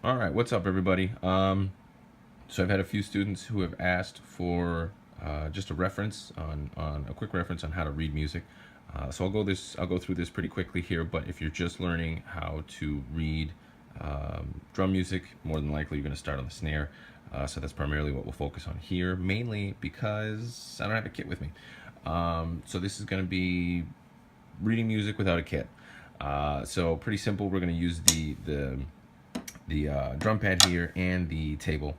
All right, what's up, everybody? So I've had a few students who have asked for just a reference on a quick reference on how to read music. So I'll go through this pretty quickly here. But if you're just learning how to read drum music, more than likely you're going to start on the snare. So that's primarily what we'll focus on here, mainly because I don't have a kit with me. So this is going to be reading music without a kit. So pretty simple. We're going to use the drum pad here and the table.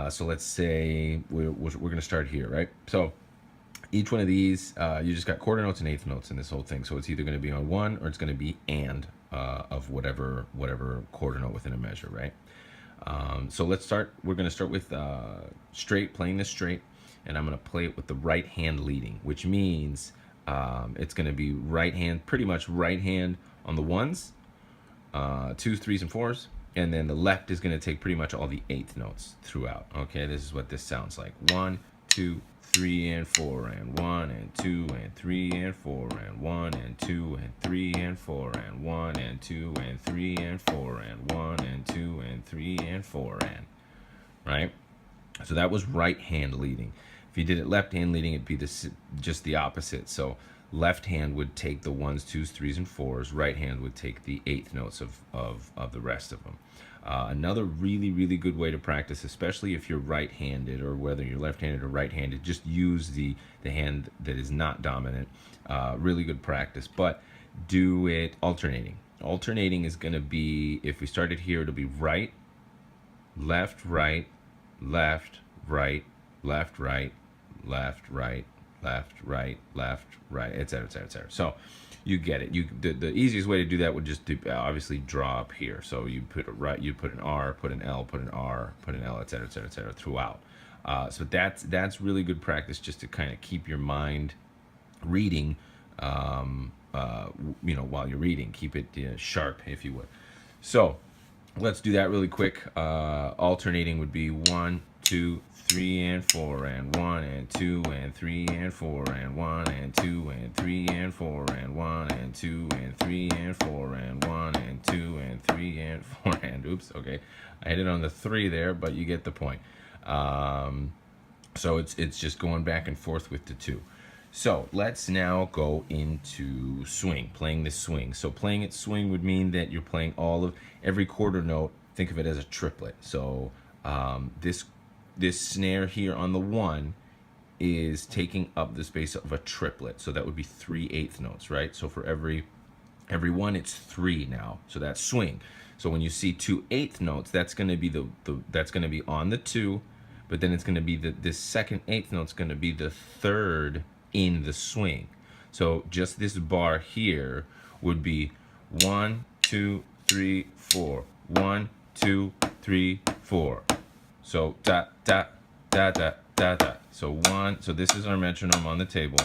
So let's say we're going to start here, right? So each one of these, you just got quarter notes and eighth notes in this whole thing. So it's either going to be on one or it's going to be and of whatever quarter note within a measure, right? So let's start. We're going to start with straight, playing this straight, and I'm going to play it with the right hand leading, which means it's going to be right hand, pretty much right hand on the ones, twos, threes, and fours, and then the left is going to take pretty much all the eighth notes throughout. Okay, this is what this sounds like: 1, 2, 3, and 4, and 1, and 2, and 3, and 4, and 1, and 2, and 3, and 4, and 1, and 2, and 3, and 4, and 1, and 2, and 3, and 4, and right. So that was right hand leading. If you did it left hand leading, it'd be just the opposite. So left hand would take the ones, twos, threes, and fours. Right hand would take the eighth notes of the rest of them. Another really good way to practice, especially if you're right-handed or whether you're left-handed or right-handed, just use the hand that is not dominant. Really good practice, but do it alternating. Alternating is going to be, if we started here, it'll be right, left, right, left, right, left, right, left, right, left, right, left, right, etc., etc., etc. So you get it. The easiest way to do that would just obviously draw up here. So you put a right, you put an R, put an L, put an R, put an L, etc., etc., etc. throughout. So that's really good practice just to kind of keep your mind reading. While you're reading, keep it sharp, if you would. So let's do that really quick. Alternating would be 1, 2, 3, and 4, and 1, and 2, and 3, and 4, and 1, and 2, and 3, and 4, and 1, and 2, and 3, and 4, and 1, and 2, and 3, and 4, and oops, okay, I hit it on the 3 there, but you get the point. So it's just going back and forth with the 2. So let's now go into swing, playing this swing. So playing it swing would mean that you're playing every quarter note. Think of it as a triplet. So this snare here on the 1 is taking up the space of a triplet. So that would be 3/8 notes, right? So for every 1, it's 3 now. So that's swing. So when you see 2/8 notes, that's going to be that's going to be on the 2, but then it's going to be this second eighth note's going to be the third in the swing. So just this bar here would be 1, 2, 3, 4. 1, 2, 3, 4. So da da da da da da. So this is our metronome on the table.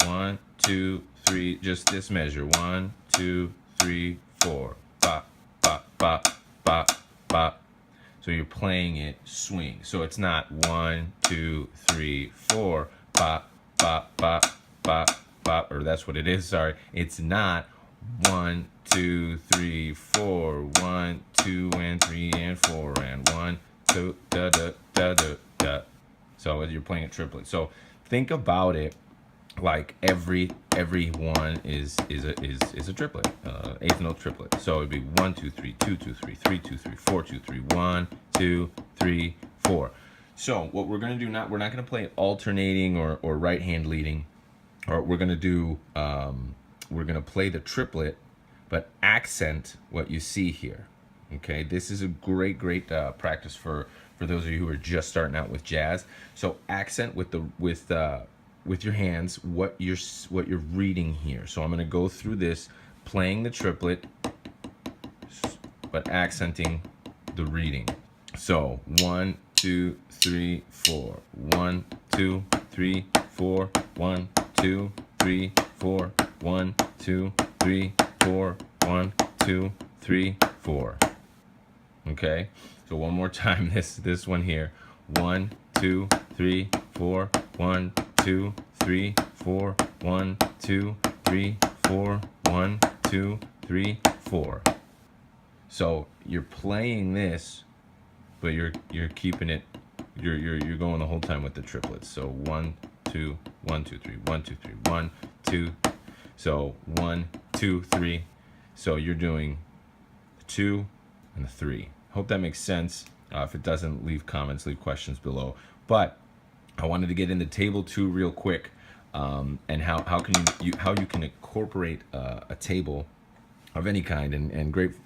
1, 2, 3. Just this measure. 1, 2, 3, 4. Ba ba ba ba ba. So you're playing it swing. So it's not 1, 2, 3, 4. Ba ba ba ba ba. Or that's what it is. Sorry, it's not 1, 2, 3, 4. 1, 2, and 3, and 4, and 1, 2, da da da da da. So you're playing a triplet. So think about it like every one is a triplet, eighth note triplet. So it'd be 1, 2, 3, 2, 2, 3, 3, 2, 3, 4, 2, 3, 1, 2, 3, 4. So what we're gonna do now, we're not gonna play alternating or right hand leading, or we're gonna do we're gonna play the triplet, but accent what you see here. Okay, this is a great practice for those of you who are just starting out with jazz. So accent with your hands what you're reading here. So I'm going to go through this playing the triplet, but accenting the reading. So 1, 2, 3, 4. 1, 2, 3, 4. 1, 2, 3, 4. 1, 2, 3, 4. 1, 2, 3, 4. Okay, so one more time, this one here. 1, 2, 3, 4. 1, 2, 3, 4. 1, 2, 3, 4. 1, 2, 3, 4. So you're playing this, but you're keeping it. You're going the whole time with the triplets. So 1, 2, 1, 2, 3, 1, 2, 3, 1, 2. So 1, 2, 3. So you're doing the 2 and the 3. Hope that makes sense. If it doesn't, leave comments, leave questions below. But I wanted to get into table 2 real quick, and how can how you can incorporate a table of any kind, and great,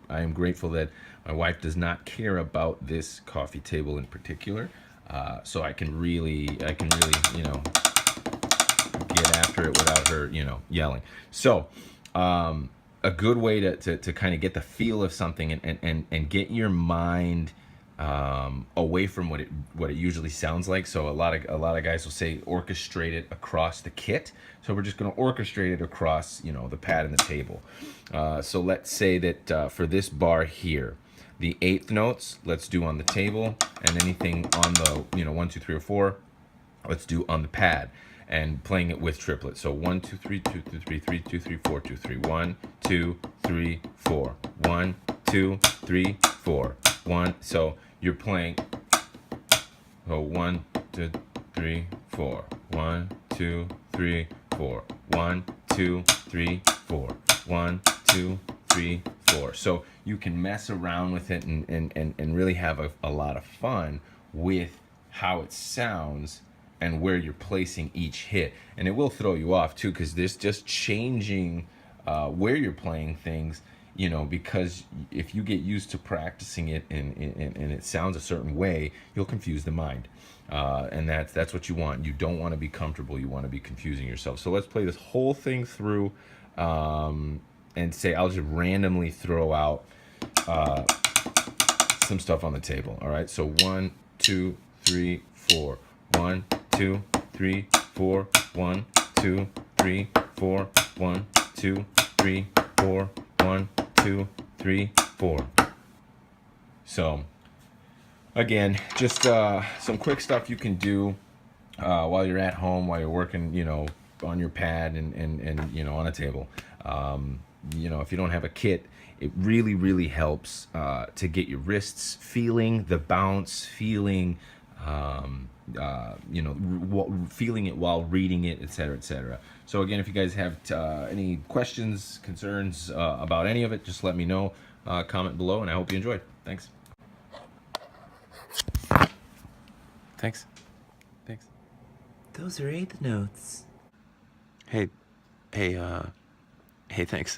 I am grateful that my wife does not care about this coffee table in particular, so I can really get after it without her yelling. So a good way to kind of get the feel of something, and get your mind away from what it usually sounds like. So a lot of guys will say orchestrate it across the kit. So we're just going to orchestrate it across the pad and the table. So let's say that for this bar here, the eighth notes let's do on the table, and anything on the 1, 2, 3, or 4 let's do on the pad, and playing it with triplets. So 1, 2, 3, 2, 2, 3, 3, 2, 3, 4, 2, 3, 1, 2, 3, 4, 1, 2, 3, 4, 1. So you're playing 1, 2, 3, 4, 1, 2, 3, 4, 1, 2, 3, 4, 1, 2, 3, 4. So you can mess around with it, and really have a lot of fun with how it sounds and where you're placing each hit. And it will throw you off too, because this just changing where you're playing things, because if you get used to practicing it, and it sounds a certain way, you'll confuse the mind. And that's what you want. You don't want to be comfortable. You want to be confusing yourself. So let's play this whole thing through, and say I'll just randomly throw out some stuff on the table. All right. So 1, 2, 3, 4. 1, 2, 3, 4. 1, 2, 3, 4. 1, 2, 3, 4. 1, 2, 3, 4. So again, just some quick stuff you can do while you're at home, while you're working, on your pad, and on a table. If you don't have a kit, it really helps to get your wrists feeling the bounce, feeling feeling it while reading it, etc. So again, if you guys have any questions, concerns about any of it, just let me know. Comment below, and I hope you enjoyed. Thanks. Thanks. Those are eighth notes. Hey, thanks.